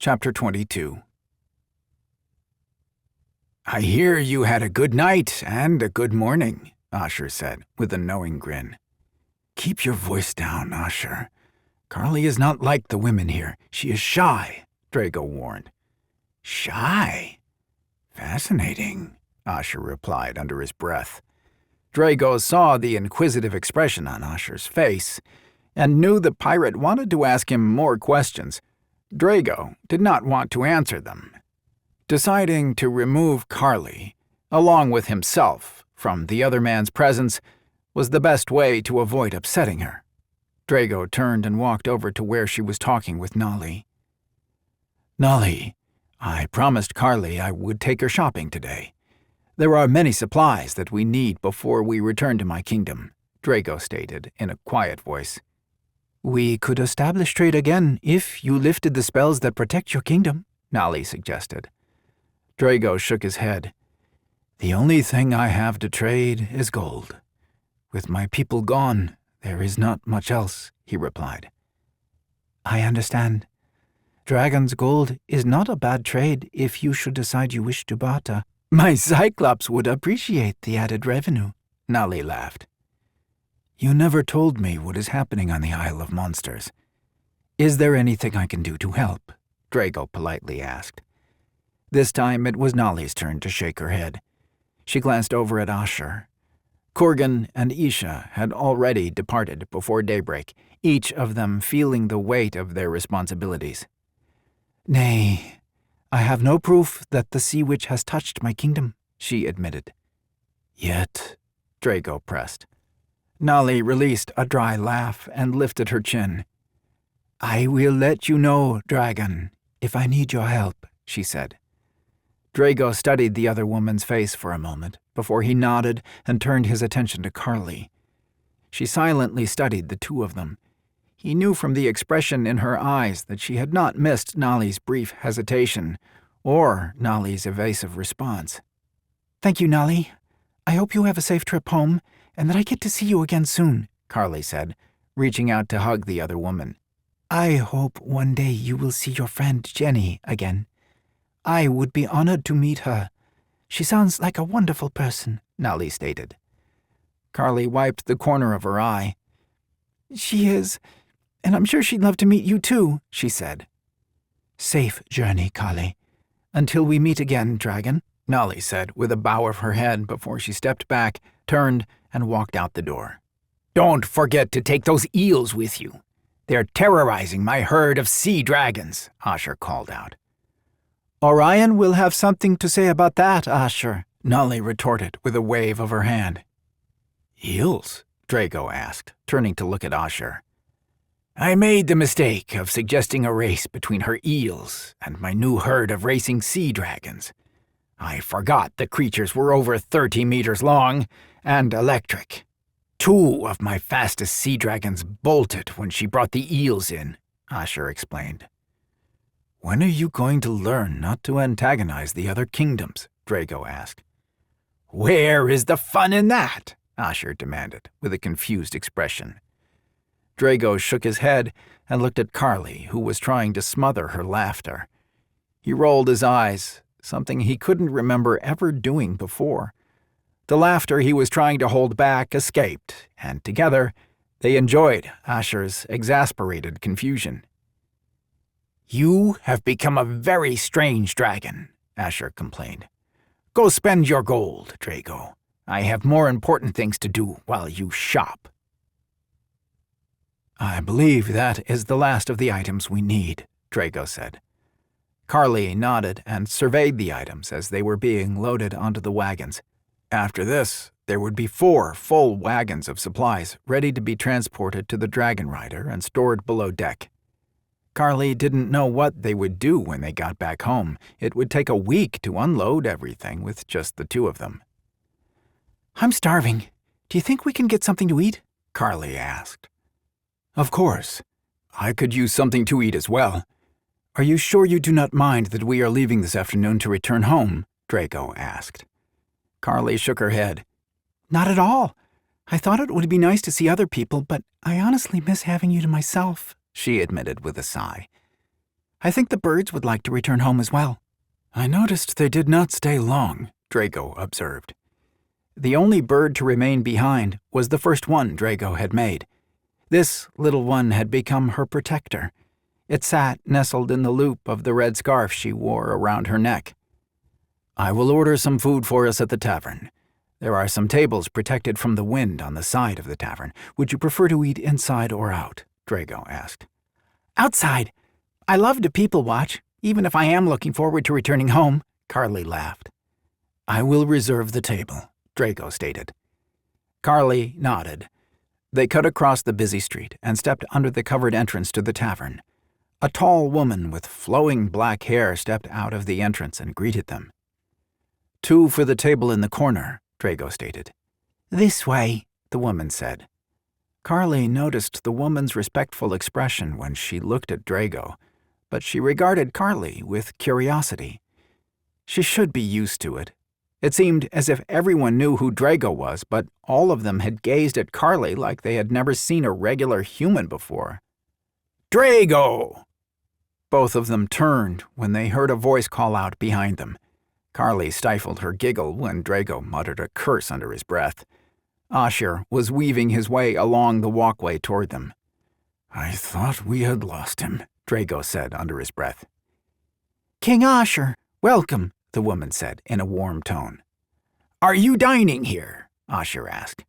Chapter 22. "I hear you had a good night and a good morning," Asher said, with a knowing grin. "Keep your voice down, Asher. Carly is not like the women here. She is shy," Drago warned. "Shy? Fascinating," Asher replied under his breath. Drago saw the inquisitive expression on Asher's face and knew the pirate wanted to ask him more questions. Drago did not want to answer them. Deciding to remove Carly, along with himself, from the other man's presence was the best way to avoid upsetting her. Drago turned and walked over to where she was talking with Nolly. "Nolly, I promised Carly I would take her shopping today. There are many supplies that we need before we return to my kingdom," Drago stated in a quiet voice. "We could establish trade again if you lifted the spells that protect your kingdom," Nolly suggested. Drago shook his head. "The only thing I have to trade is gold. With my people gone, there is not much else," he replied. "I understand. Dragon's gold is not a bad trade if you should decide you wish to barter. My Cyclops would appreciate the added revenue," Nolly laughed. "You never told me what is happening on the Isle of Monsters. Is there anything I can do to help?" Drago politely asked. This time it was Nolly's turn to shake her head. She glanced over at Asher. Corgan and Isha had already departed before daybreak, each of them feeling the weight of their responsibilities. "Nay, I have no proof that the sea witch has touched my kingdom," she admitted. "Yet," Drago pressed. Nolly released a dry laugh and lifted her chin. "I will let you know, dragon, if I need your help," she said. Drago studied the other woman's face for a moment before he nodded and turned his attention to Carly. She silently studied the two of them. He knew from the expression in her eyes that she had not missed Nolly's brief hesitation or Nolly's evasive response. "Thank you, Nolly. I hope you have a safe trip home and that I get to see you again soon," Carly said, reaching out to hug the other woman. "I hope one day you will see your friend Jenny again. I would be honored to meet her. She sounds like a wonderful person," Nolly stated. Carly wiped the corner of her eye. "She is, and I'm sure she'd love to meet you too," she said. "Safe journey, Carly. Until we meet again, dragon," Nolly said with a bow of her head before she stepped back, turned, and walked out the door. "Don't forget to take those eels with you. They're terrorizing my herd of sea dragons," Asher called out. "Orion will have something to say about that, Asher," Nolly retorted with a wave of her hand. "Eels?" Drago asked, turning to look at Asher. "I made the mistake of suggesting a race between her eels and my new herd of racing sea dragons. I forgot the creatures were over 30 meters long and electric. 2 of my fastest sea dragons bolted when she brought the eels in," Asher explained. "When are you going to learn not to antagonize the other kingdoms?" Drago asked. "Where is the fun in that?" Asher demanded, with a confused expression. Drago shook his head and looked at Carly, who was trying to smother her laughter. He rolled his eyes, something he couldn't remember ever doing before. The laughter he was trying to hold back escaped, and together they enjoyed Asher's exasperated confusion. "You have become a very strange dragon," Asher complained. "Go spend your gold, Drago. I have more important things to do while you shop." "I believe that is the last of the items we need," Drago said. Carly nodded and surveyed the items as they were being loaded onto the wagons. After this, there would be 4 full wagons of supplies ready to be transported to the Dragon Rider and stored below deck. Carly didn't know what they would do when they got back home. It would take a week to unload everything with just the 2 of them. "I'm starving. Do you think we can get something to eat?" Carly asked. "Of course. I could use something to eat as well. Are you sure you do not mind that we are leaving this afternoon to return home?" Drago asked. Carly shook her head. "Not at all. I thought it would be nice to see other people, but I honestly miss having you to myself," she admitted with a sigh. I think the birds would like to return home as well." "I noticed they did not stay long," Drago observed. The only bird to remain behind was the first one Drago had made. This little one had become her protector. It sat nestled in the loop of the red scarf she wore around her neck. "I will order some food for us at the tavern. There are some tables protected from the wind on the side of the tavern. Would you prefer to eat inside or out?" Drago asked. "Outside. I love to people watch, even if I am looking forward to returning home," Carly laughed. "I will reserve the table," Drago stated. Carly nodded. They cut across the busy street and stepped under the covered entrance to the tavern. A tall woman with flowing black hair stepped out of the entrance and greeted them. "2 for the table in the corner," Drago stated. "This way," the woman said. Carly noticed the woman's respectful expression when she looked at Drago, but she regarded Carly with curiosity. She should be used to it. It seemed as if everyone knew who Drago was, but all of them had gazed at Carly like they had never seen a regular human before. "Drago!" Both of them turned when they heard a voice call out behind them. Carly stifled her giggle when Drago muttered a curse under his breath. Asher was weaving his way along the walkway toward them. "I thought we had lost him," Drago said under his breath. "King Asher, welcome," the woman said in a warm tone. "Are you dining here?" Asher asked.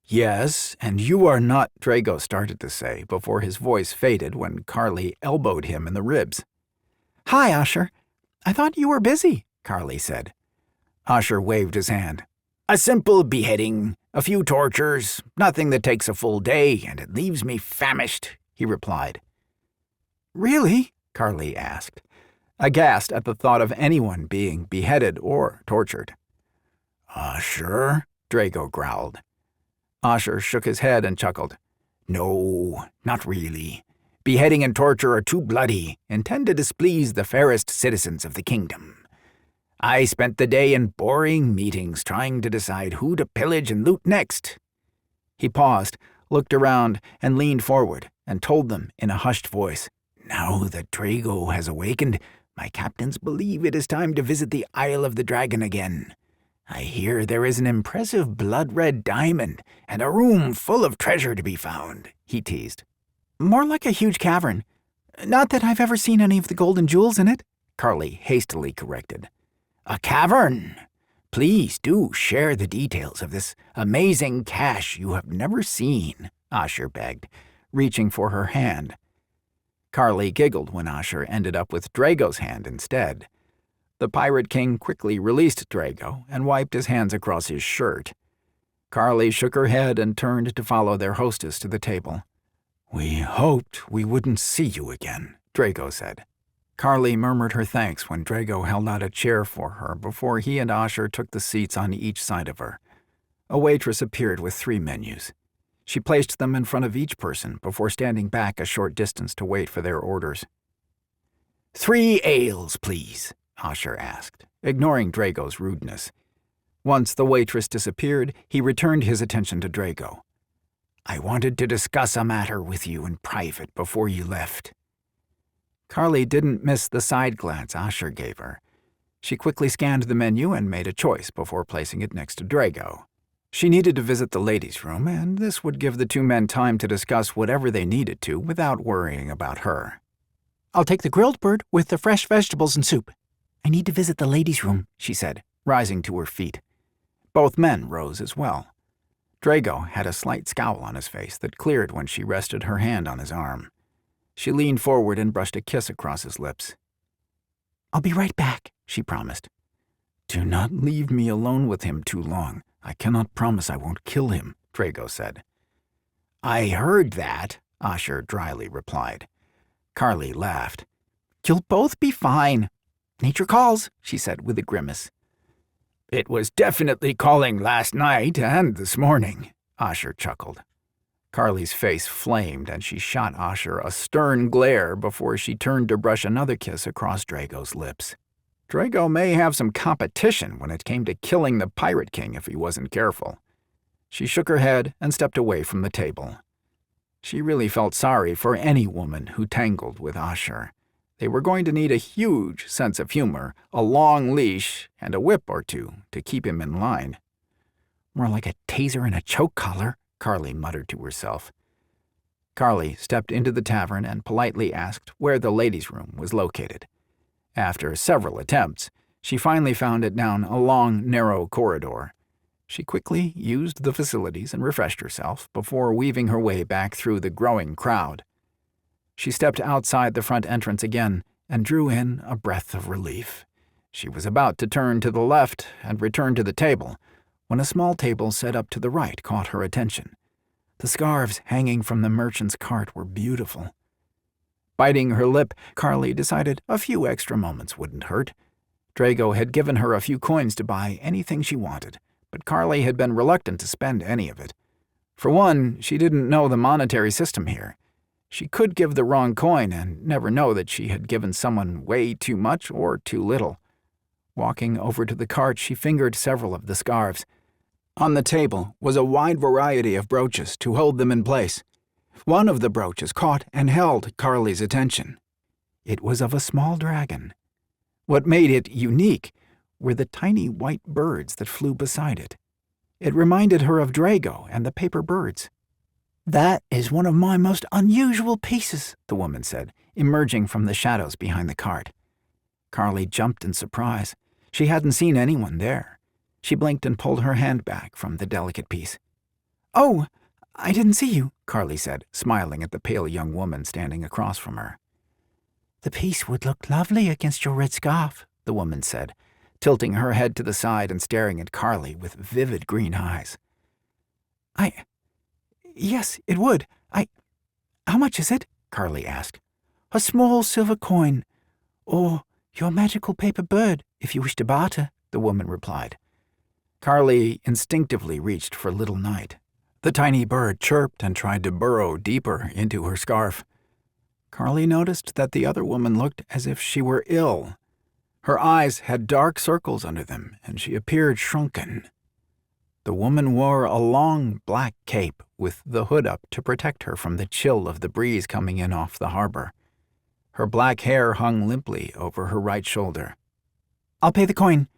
"Yes, and you are not," Drago started to say before his voice faded when Carly elbowed him in the ribs. "Hi, Asher. I thought you were busy," Carly said. Asher waved his hand. "A simple beheading, a few tortures, nothing that takes a full day, and it leaves me famished," he replied. "Really?" Carly asked, aghast at the thought of anyone being beheaded or tortured. "Sure," Drago growled. Asher shook his head and chuckled. "No, not really. Beheading and torture are too bloody and tend to displease the fairest citizens of the kingdom. I spent the day in boring meetings trying to decide who to pillage and loot next." He paused, looked around, and leaned forward and told them in a hushed voice, "Now that Drago has awakened, my captains believe it is time to visit the Isle of the Dragon again. I hear there is an impressive blood-red diamond and a room full of treasure to be found," he teased. "More like a huge cavern. Not that I've ever seen any of the golden jewels in it," Carly hastily corrected. "A cavern? Please do share the details of this amazing cache you have never seen," Asher begged, reaching for her hand. Carly giggled when Asher ended up with Drago's hand instead. The Pirate King quickly released Drago and wiped his hands across his shirt. Carly shook her head and turned to follow their hostess to the table. "We hoped we wouldn't see you again," Drago said. Carly murmured her thanks when Drago held out a chair for her before he and Asher took the seats on each side of her. A waitress appeared with 3 menus. She placed them in front of each person before standing back a short distance to wait for their orders. "3 ales, please," Asher asked, ignoring Drago's rudeness. Once the waitress disappeared, he returned his attention to Drago. "I wanted to discuss a matter with you in private before you left." Carly didn't miss the side glance Asher gave her. She quickly scanned the menu and made a choice before placing it next to Drago. She needed to visit the ladies' room, and this would give the 2 men time to discuss whatever they needed to without worrying about her. "I'll take the grilled bird with the fresh vegetables and soup. I need to visit the ladies' room," she said, rising to her feet. Both men rose as well. Drago had a slight scowl on his face that cleared when she rested her hand on his arm. She leaned forward and brushed a kiss across his lips. "I'll be right back," she promised. "Do not leave me alone with him too long. I cannot promise I won't kill him," Drago said. "I heard that," Asher dryly replied. Carly laughed. "You'll both be fine. Nature calls," she said with a grimace. "It was definitely calling last night and this morning," Asher chuckled. Carly's face flamed and she shot Asher a stern glare before she turned to brush another kiss across Drago's lips. Drago may have some competition when it came to killing the Pirate King if he wasn't careful. She shook her head and stepped away from the table. She really felt sorry for any woman who tangled with Asher. They were going to need a huge sense of humor, a long leash, and a whip or two to keep him in line. More like a taser and a choke collar, Carly muttered to herself. Carly stepped into the tavern and politely asked where the ladies' room was located. After several attempts, she finally found it down a long, narrow corridor. She quickly used the facilities and refreshed herself before weaving her way back through the growing crowd. She stepped outside the front entrance again and drew in a breath of relief. She was about to turn to the left and return to the table when a small table set up to the right caught her attention. The scarves hanging from the merchant's cart were beautiful. Biting her lip, Carly decided a few extra moments wouldn't hurt. Drago had given her a few coins to buy anything she wanted, but Carly had been reluctant to spend any of it. For one, she didn't know the monetary system here. She could give the wrong coin and never know that she had given someone way too much or too little. Walking over to the cart, she fingered several of the scarves. On the table was a wide variety of brooches to hold them in place. One of the brooches caught and held Carly's attention. It was of a small dragon. What made it unique were the tiny white birds that flew beside it. It reminded her of Drago and the paper birds. "That is one of my most unusual pieces," the woman said, emerging from the shadows behind the cart. Carly jumped in surprise. She hadn't seen anyone there. She blinked and pulled her hand back from the delicate piece. "Oh, I didn't see you," Carly said, smiling at the pale young woman standing across from her. "The piece would look lovely against your red scarf," the woman said, tilting her head to the side and staring at Carly with vivid green eyes. Yes, it would. How much is it?" Carly asked. "A small silver coin, or your magical paper bird, if you wish to barter," the woman replied. Carly instinctively reached for Little Knight. The tiny bird chirped and tried to burrow deeper into her scarf. Carly noticed that the other woman looked as if she were ill. Her eyes had dark circles under them, and she appeared shrunken. The woman wore a long black cape with the hood up to protect her from the chill of the breeze coming in off the harbor. Her black hair hung limply over her right shoulder. "I'll pay the coin.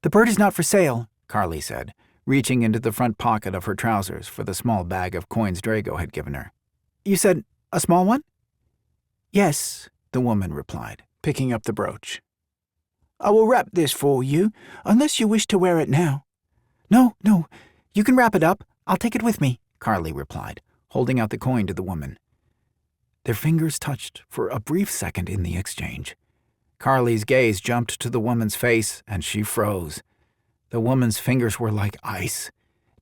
The bird is not for sale," Carly said, reaching into the front pocket of her trousers for the small bag of coins Drago had given her. "You said a small one?" "Yes," the woman replied, picking up the brooch. "I will wrap this for you, unless you wish to wear it now." No, you can wrap it up. I'll take it with me," Carly replied, holding out the coin to the woman. Their fingers touched for a brief second in the exchange. Carly's gaze jumped to the woman's face, and she froze. The woman's fingers were like ice.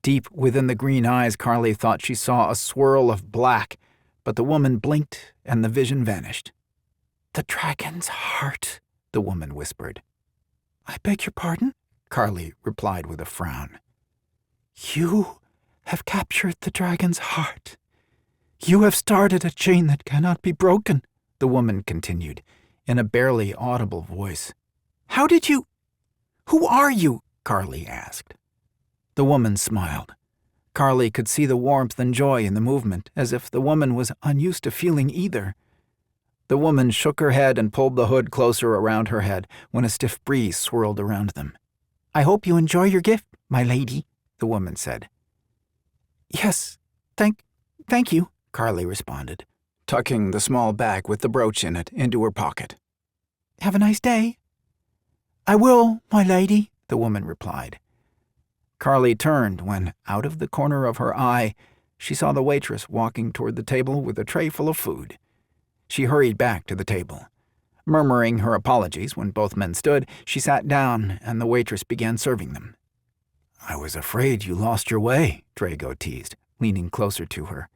Deep within the green eyes, Carly thought she saw a swirl of black, but the woman blinked and the vision vanished. "The dragon's heart," the woman whispered. "I beg your pardon?" Carly replied with a frown. "You have captured the dragon's heart. You have started a chain that cannot be broken," the woman continued, in a barely audible voice. "How did you— Who are you?" Carly asked. The woman smiled. Carly could see the warmth and joy in the movement, as if the woman was unused to feeling either. The woman shook her head and pulled the hood closer around her head when a stiff breeze swirled around them. "I hope you enjoy your gift, my lady," the woman said. "Yes, thank you," Carly responded, tucking the small bag with the brooch in it into her pocket. "Have a nice day." "I will, my lady," the woman replied. Carly turned when, out of the corner of her eye, she saw the waitress walking toward the table with a tray full of food. She hurried back to the table. Murmuring her apologies when both men stood, she sat down and the waitress began serving them. "I was afraid you lost your way," Drago teased, leaning closer to her.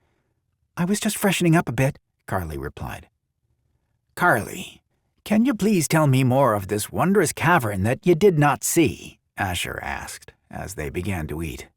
"I was just freshening up a bit," Carly replied. "Carly, can you please tell me more of this wondrous cavern that you did not see?" Asher asked as they began to eat.